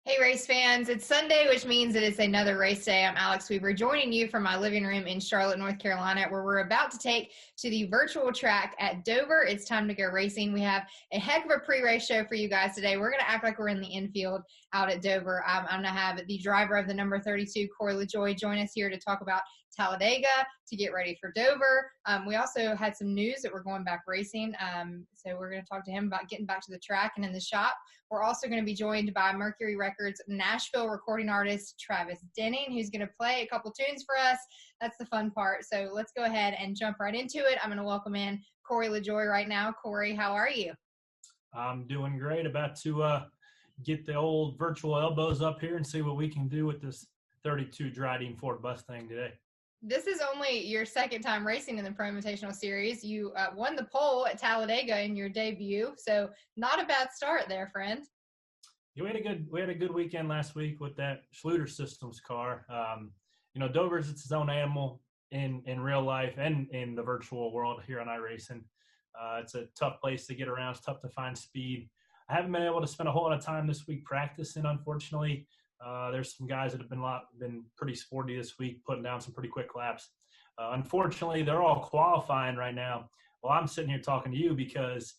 Hey, race fans. It's Sunday, which means that it's another race day. I'm Alex Weaver, joining you from my living room in Charlotte, North Carolina, where we're about to take to the virtual track at Dover. It's time to go racing. We have a heck of a pre-race show for you guys today. We're going to act like we're in the infield out at Dover. I'm going to have the driver of the number 32, LaJoie, join us here to talk about Talladega, to get ready for Dover. We also had some news that we're going back racing. So we're going to talk to him about getting back to the track and in the shop. We're also going to be joined by Mercury Records Nashville recording artist Travis Denning, who's going to play a couple tunes for us. That's the fun part. So let's go ahead and jump right into it. I'm going to welcome in LaJoie right now. Corey, how are you? I'm doing great. About to get the old virtual elbows up here and see what we can do with this 32 Dryden Ford Mustang today. This is only your second time racing in the Pro Invitational Series. You won the pole at Talladega in your debut, so not a bad start there, friend. Yeah, we had a good weekend last week with that Schluter Systems car. Dover's its own animal in real life and in the virtual world here on iRacing. It's a tough place to get around. It's tough to find speed. I haven't been able to spend a whole lot of time this week practicing, unfortunately. There's some guys that have been pretty sporty this week, putting down some pretty quick laps. Unfortunately, they're all qualifying right now. Well, I'm sitting here talking to you because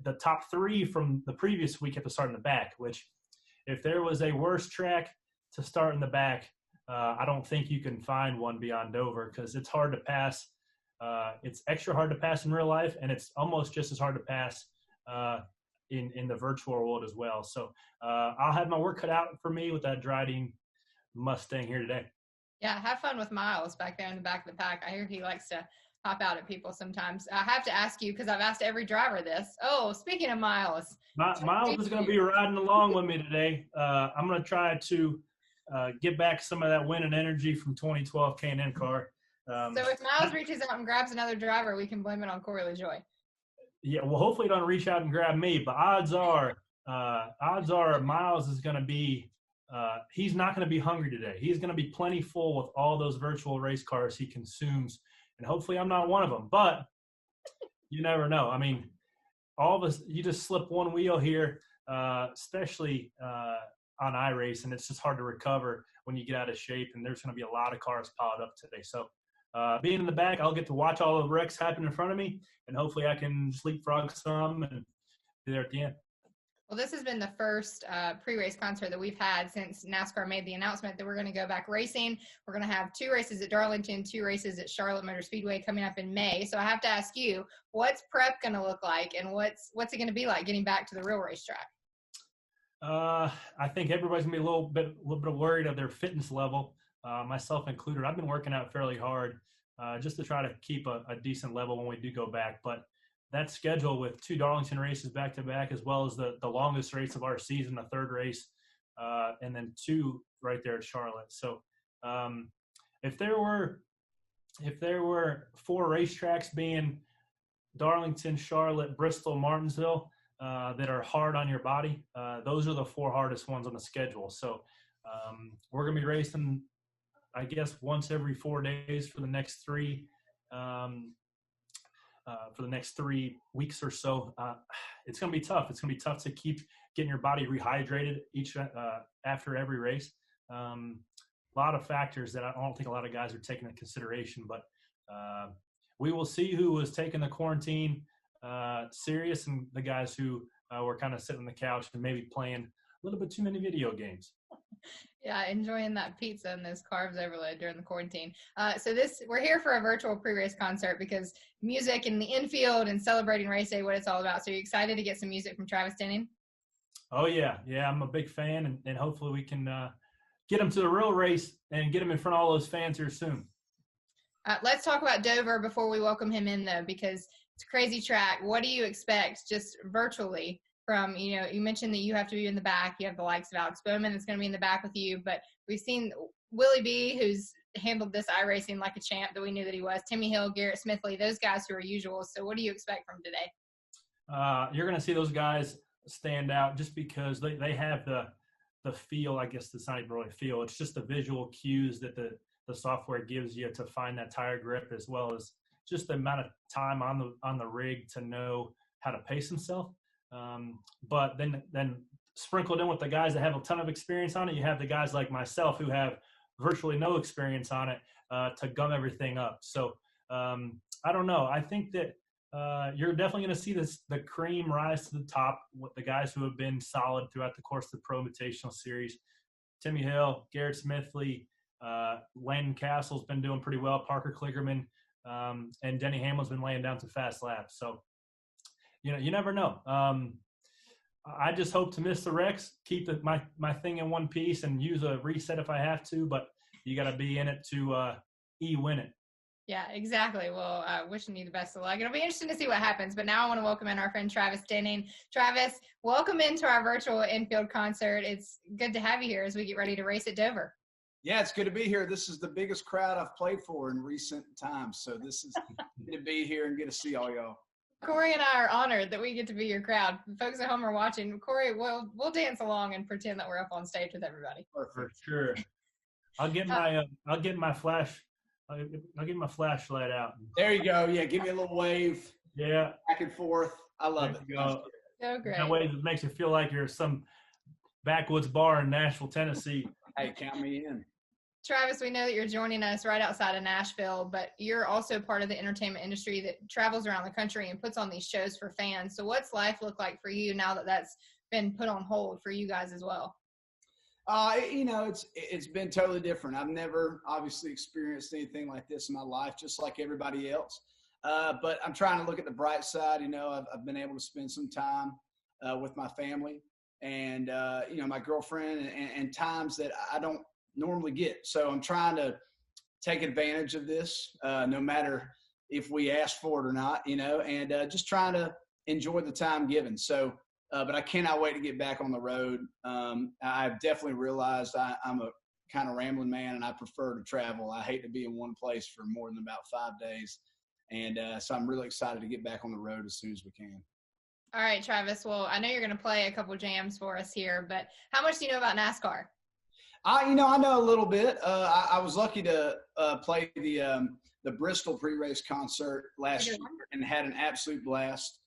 the top three from the previous week have to start in the back, which if there was a worse track to start in the back, I don't think you can find one beyond Dover because it's hard to pass. It's extra hard to pass in real life, and it's almost just as hard to pass in the virtual world as well. So I'll have my work cut out for me with that Dryden Mustang here today. Yeah, have fun with Miles back there in the back of the pack. I hear he likes to hop out at people sometimes. I have to ask you, because I've asked every driver this. Oh, speaking of Miles. Miles is going to be riding along with me today. I'm going to try to get back some of that winning energy from 2012 K&N car. So if Miles reaches out and grabs another driver, we can blame it on Corey LaJoie. Yeah, well, hopefully he don't reach out and grab me, but odds are Miles is going to be he's not going to be hungry today. He's going to be plenty full with all those virtual race cars he consumes, and hopefully I'm not one of them. But you never know. I mean, all of us, you just slip one wheel here, especially on iRace, and it's just hard to recover when you get out of shape. And there's going to be a lot of cars piled up today, so. Being in the back, I'll get to watch all the wrecks happen in front of me, and hopefully I can leapfrog some and be there at the end. Well, this has been the first pre-race concert that we've had since NASCAR made the announcement that we're going to go back racing. We're going to have 2 races at Darlington, 2 races at Charlotte Motor Speedway coming up in May. So I have to ask you, what's prep going to look like, and what's it going to be like getting back to the real racetrack? I think everybody's going to be a little bit worried of their fitness level, myself included. I've been working out fairly hard just to try to keep a decent level when we do go back. But that schedule with 2 Darlington races back-to-back, as well as the longest race of our season, the 3rd race, and then 2 right there at Charlotte. So if there were 4 racetracks being Darlington, Charlotte, Bristol, Martinsville that are hard on your body, those are the 4 hardest ones on the schedule. So we're going to be racing, I guess, once every 4 days for the next 3 weeks or so. It's going to be tough. It's going to be tough to keep getting your body rehydrated after every race. A lot of factors that I don't think a lot of guys are taking into consideration, but we will see who was taking the quarantine serious and the guys who were kind of sitting on the couch and maybe playing a little bit too many video games. Yeah, enjoying that pizza and those carbs overload during the quarantine. We're here for a virtual pre-race concert because music in the infield and celebrating race day, what it's all about. So are you excited to get some music from Travis Denning? Oh, yeah. Yeah, I'm a big fan, and hopefully we can get him to the real race and get him in front of all those fans here soon. Let's talk about Dover before we welcome him in, though, because it's a crazy track. What do you expect just virtually from, you mentioned that you have to be in the back. You have the likes of Alex Bowman that's going to be in the back with you, but we've seen Willie B, who's handled this iRacing like a champ that we knew that he was, Timmy Hill, Garrett Smithley, those guys who are usual. So what do you expect from today? You're going to see those guys stand out just because they have the feel. I guess it's not even really feel. It's just the visual cues that the software gives you to find that tire grip, as well as just the amount of time on the rig to know how to pace himself. But then sprinkled in with the guys that have a ton of experience on it. You have the guys like myself who have virtually no experience on it to gum everything up. So I don't know. I think that you're definitely going to see the cream rise to the top with the guys who have been solid throughout the course of the Pro Invitational Series. Timmy Hill, Garrett Smithley, Landon Castle's been doing pretty well. Parker Kligerman, and Denny Hamlin's been laying down some fast laps. So, you never know. I just hope to miss the wrecks, keep my thing in one piece, and use a reset if I have to. But you got to be in it to win it. Yeah, exactly. Well, wishing you the best of luck. It'll be interesting to see what happens. But now I want to welcome in our friend Travis Denning. Travis, welcome into our virtual infield concert. It's good to have you here as we get ready to race at Dover. Yeah, it's good to be here. This is the biggest crowd I've played for in recent times. So this is good to be here and get to see all y'all. Corey and I are honored that we get to be your crowd. Folks at home are watching. Corey, we'll dance along and pretend that we're up on stage with everybody. For sure. I'll get my flashlight out. There you go. Yeah, give me a little wave. Yeah. Back and forth. I love it. So great. That way it makes you feel like you're some backwoods bar in Nashville, Tennessee. Hey, count me in. Travis, we know that you're joining us right outside of Nashville, but you're also part of the entertainment industry that travels around the country and puts on these shows for fans. So what's life look like for you now that that's been put on hold for you guys as well? It's been totally different. I've never obviously experienced anything like this in my life, just like everybody else. But I'm trying to look at the bright side. I've been able to spend some time with my family and, my girlfriend and times that I don't normally get. So I'm trying to take advantage of this, no matter if we ask for it or not, and just trying to enjoy the time given. So, but I cannot wait to get back on the road. I've definitely realized I'm a kind of rambling man and I prefer to travel. I hate to be in one place for more than about 5 days. And so I'm really excited to get back on the road as soon as we can. All right, Travis. Well, I know you're going to play a couple jams for us here, but how much do you know about NASCAR? I know a little bit. I was lucky to play the Bristol pre-race concert last year and had an absolute blast.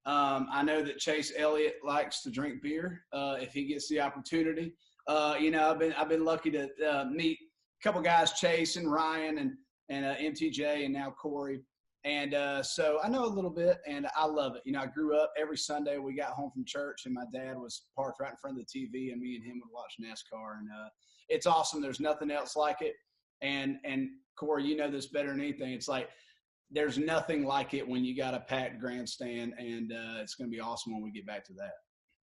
I know that Chase Elliott likes to drink beer if he gets the opportunity. I've been lucky to meet a couple guys, Chase and Ryan and MTJ and now Corey. And so I know a little bit, and I love it. I grew up every Sunday. We got home from church, and my dad was parked right in front of the TV, and me and him would watch NASCAR. And it's awesome. There's nothing else like it. And Corey, you know this better than anything. It's like there's nothing like it when you got a packed grandstand, and it's going to be awesome when we get back to that.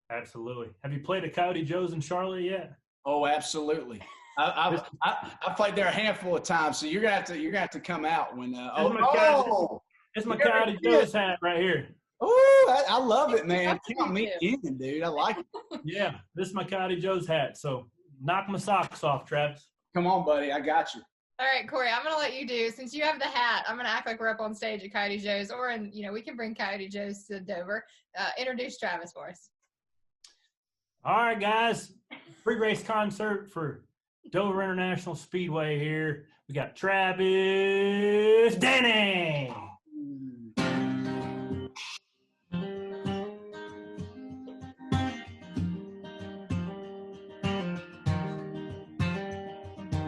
Absolutely. Have you played at Coyote Joe's in Charlotte yet? Oh, absolutely. I played there a handful of times, so you're gonna have to come out when. It's my Coyote Joe's hat right here. Oh, I love it, man. Count me in, dude. I like it. Yeah, this is my Coyote Joe's hat. So knock my socks off, Travis. Come on, buddy. I got you. All right, Corey, I'm going to let you do, since you have the hat, I'm going to act like we're up on stage at Coyote Joe's, we can bring Coyote Joe's to Dover. Introduce Travis for us. All right, guys. Pre-race concert for Dover International Speedway here. We got Travis Denning.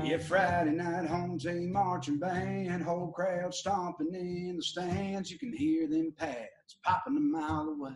Yeah, Friday night home team marching band, whole crowd stomping in the stands. You can hear them pads popping a mile away.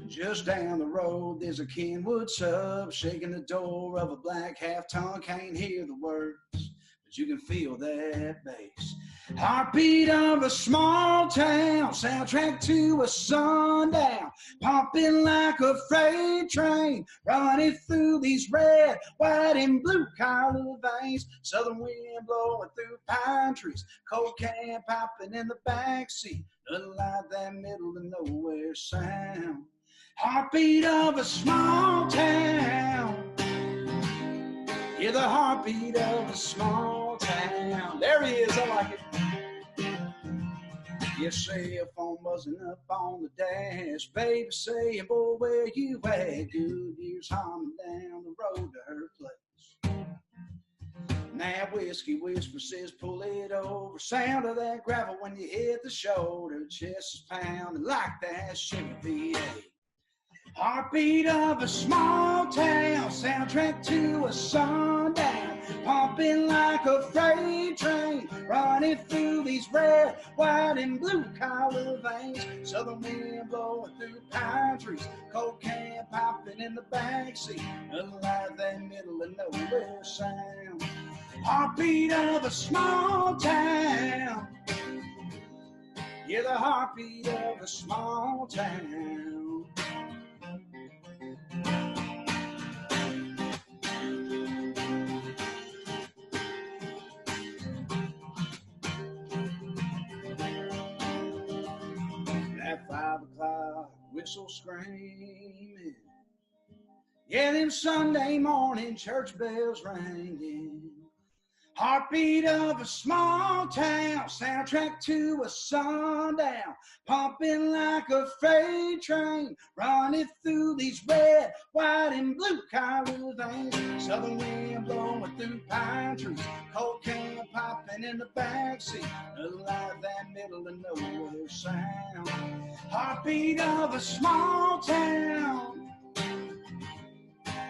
Just down the road, there's a Kenwood sub shaking the door of a black half-ton. Can't hear the words, but you can feel that bass. Heartbeat of a small town, soundtrack to a sundown, pumping like a freight train, running through these red, white, and blue collar veins. Southern wind blowing through pine trees, cold can popping in the backseat, nothing like that middle of nowhere sound. Heartbeat of a small town. Yeah, the heartbeat of a small town. There he is, I like it. Yeah, cell phone buzzing up on the dash. Baby saying, boy, where you at? Good years humming down the road to her place. Now whiskey whisper says, pull it over. Sound of that gravel when you hit the shoulder. Chest is pounding like that Chevy V8. Heartbeat of a small town, soundtrack to a sundown, pumping like a freight train, running through these red, white, and blue collar veins. Southern wind blowing through pine trees, cold can popping in the backseat, nothing like that middle of nowhere sound. Heartbeat of a small town, yeah, the heartbeat of a small town. At 5 o'clock, whistle screaming. Yeah, them Sunday morning church bells ringing. Heartbeat of a small town, soundtrack to a sundown, pumping like a freight train, running through these red, white, and blue collar veins. Southern wind blowing through pine trees, cold can popping in the backseat, nothing like that middle of nowhere sound. Heartbeat of a small town,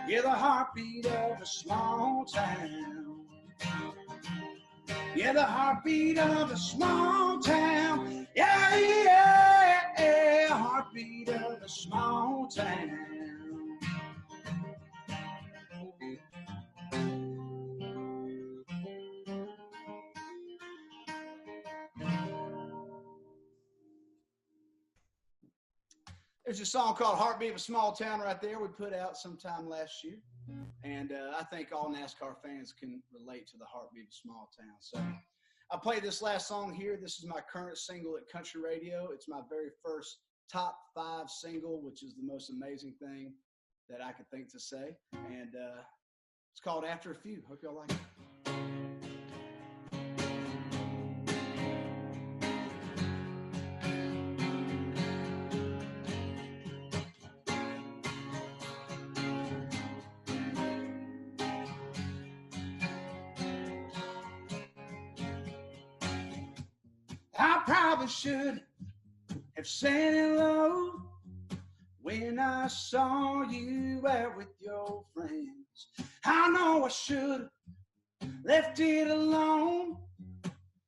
yeah, the heartbeat of a small town. Yeah, the heartbeat of a small town. Yeah, yeah, yeah, heartbeat of a small town. There's a song called Heartbeat of a Small Town right there we put out sometime last year. And I think all NASCAR fans can relate to the heartbeat of a small town. So I played this last song here. This is my current single at country radio. It's my very first top 5 single, which is the most amazing thing that I could think to say. And it's called After a Few. Hope y'all like it. I probably should have said hello when I saw you out with your friends. I know I should have left it alone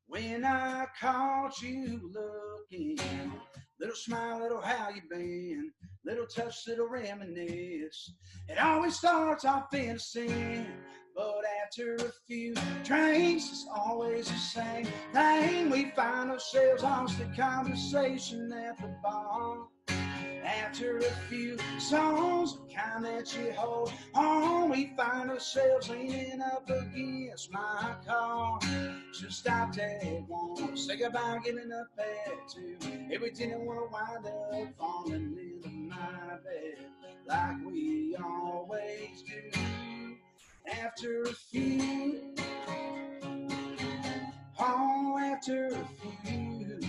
when I caught you looking. Little smile, little how you been, little touch, little reminisce. It always starts off innocent, but after a few drinks, it's always the same thing. We find ourselves lost in conversation at the bar. After a few songs, the kind that you hold on, we find ourselves leaning up against my car. Should stop at one, say goodbye, giving up at 2. If we didn't want to wind up falling into my bed like we always do. After a few, oh, after a few,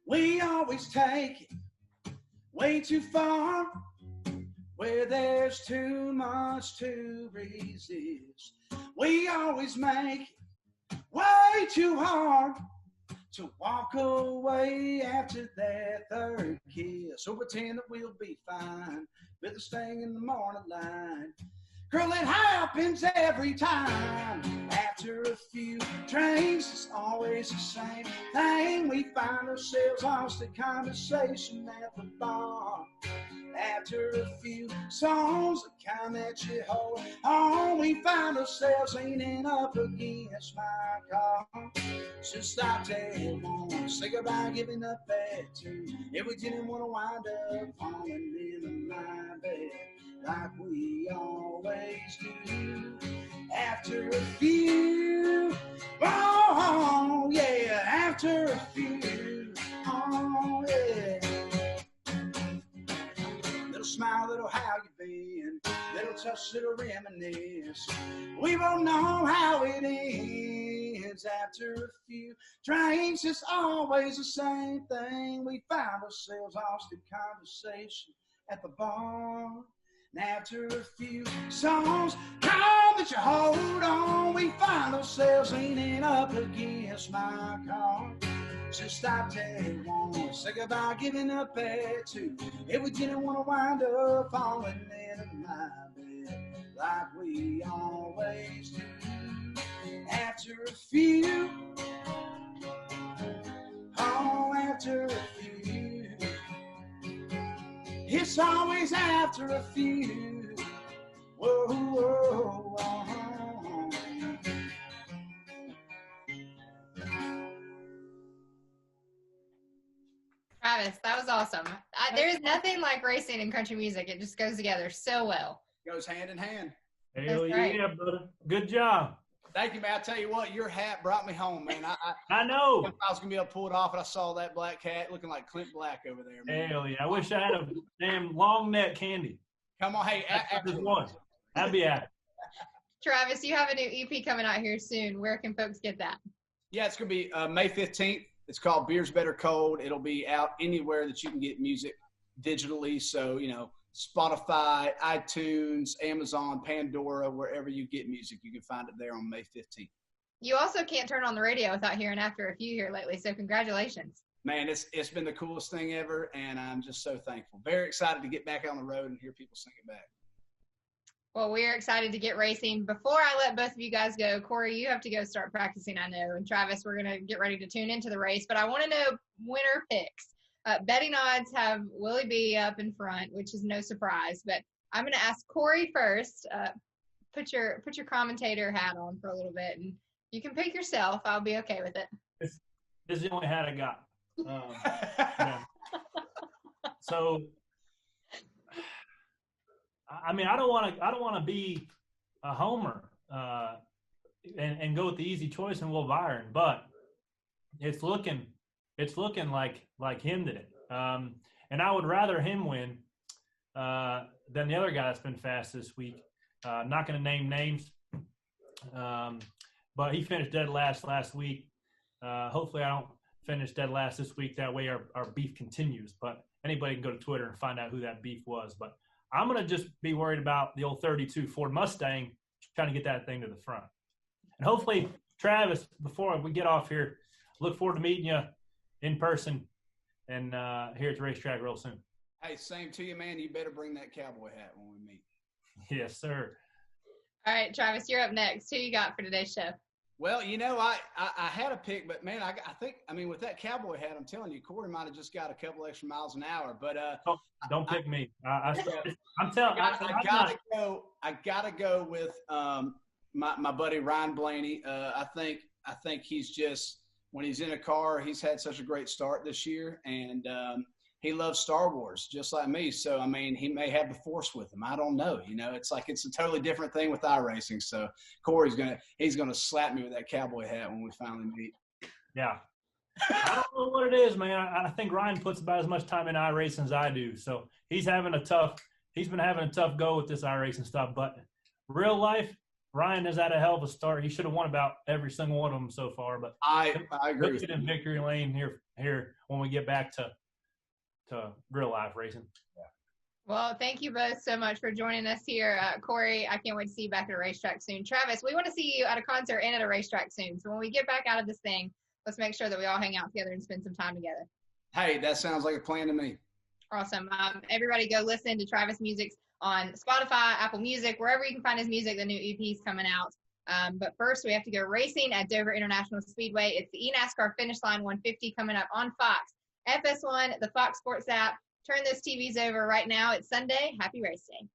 we always take it way too far, where there's too much to resist. We always make it way too hard to walk away after that third kiss, or pretend that we'll be fine with a sting in the morning line. Girl, it happens every time. After a few drinks, it's always the same thing. We find ourselves lost in conversation at the bar. After a few songs, the kind that you hold on, we find ourselves leaning up against my car. Should stop at one, say goodbye, giving up at 2. If we didn't want to wind up falling into my bed like we always do. After a few, oh yeah, after a few, oh yeah. Little smile, little how you been, little touch, little reminisce. We won't know how it ends. After a few drinks, it's always the same thing. We find ourselves lost in conversation at the bar. And after a few songs, call that you hold on, we find ourselves leaning up against my car. Should stop at 1, say goodbye, giving up at 2. If we didn't want to wind up falling into my bed like we always do. After a few, oh, after a few, it's always after a few. Whoa, whoa, whoa. Travis, that was awesome. There's nothing like racing and country music. It just goes together so well. Goes hand in hand. Hell right. yeah, brother. Good job. Thank you, man. I tell you what, your hat brought me home, man. I know. I was gonna be able to pull it off, and I saw that black hat looking like Clint Black over there, man. Hell yeah. I wish I had a damn long neck candy. Come on, hey, Just one. I'd be at it. Travis, you have a new EP coming out here soon. Where can folks get that? Yeah, it's gonna be May 15th. It's called Beers Better Cold. It'll be out anywhere that you can get music digitally. So, Spotify, iTunes, Amazon, Pandora, wherever you get music, you can find it there on May 15th. You also can't turn on the radio without hearing After a Few here lately. So congratulations. Man, it's been the coolest thing ever, and I'm just so thankful. Very excited to get back on the road and hear people sing it back. Well, we're excited to get racing. Before I let both of you guys go, Corey, you have to go start practicing, I know. And Travis, we're going to get ready to tune into the race. But I want to know winner picks. Betting odds have Willie B up in front, which is no surprise. But I'm going to ask Corey first. Put your commentator hat on for a little bit, and you can pick yourself. I'll be okay with it. This is the only hat I got. Yeah. So, I mean, I don't want to be a homer and go with the easy choice and Will Byron, but it's looking like him did it. And I would rather him win than the other guy that's been fast this week. I'm not going to name names, but he finished dead last week. Hopefully I don't finish dead last this week. That way our beef continues. But anybody can go to Twitter and find out who that beef was. But I'm going to just be worried about the old 32 Ford Mustang trying to get that thing to the front. And hopefully, Travis, before we get off here, look forward to meeting you in person and here at the racetrack real soon. Hey, same to you, man. You better bring that cowboy hat when we meet. Yes, sir. All right, Travis, you're up next. Who you got for today's show? Well, I had a pick, but, man, I think with that cowboy hat, I'm telling you, Corey might have just got a couple extra miles an hour. But don't pick me. I'm telling you, I gotta go with my buddy Ryan Blaney. I think he's just, when he's in a car, he's had such a great start this year, and he loves Star Wars just like me. So, I mean, he may have the Force with him. I don't know. It's like it's a totally different thing with iRacing. So Corey's he's gonna slap me with that cowboy hat when we finally meet. Yeah. I don't know what it is, man. I think Ryan puts about as much time in iRacing as I do. So he's been having a tough go with this iRacing stuff. But real life, Ryan has had a hell of a start. He should have won about every single one of them so far. But I agree with you. In victory lane here when we get back to real life racing. Yeah. Well, thank you both so much for joining us here. Corey, I can't wait to see you back at a racetrack soon. Travis, we want to see you at a concert and at a racetrack soon. So when we get back out of this thing, let's make sure that we all hang out together and spend some time together. Hey, that sounds like a plan to me. Awesome. Everybody go listen to Travis Music's on Spotify, Apple Music, wherever you can find his music. The new EP's coming out. But first, we have to go racing at Dover International Speedway. It's the NASCAR Finish Line 150 coming up on Fox. FS1, the Fox Sports app. Turn those TVs over right now. It's Sunday. Happy race day.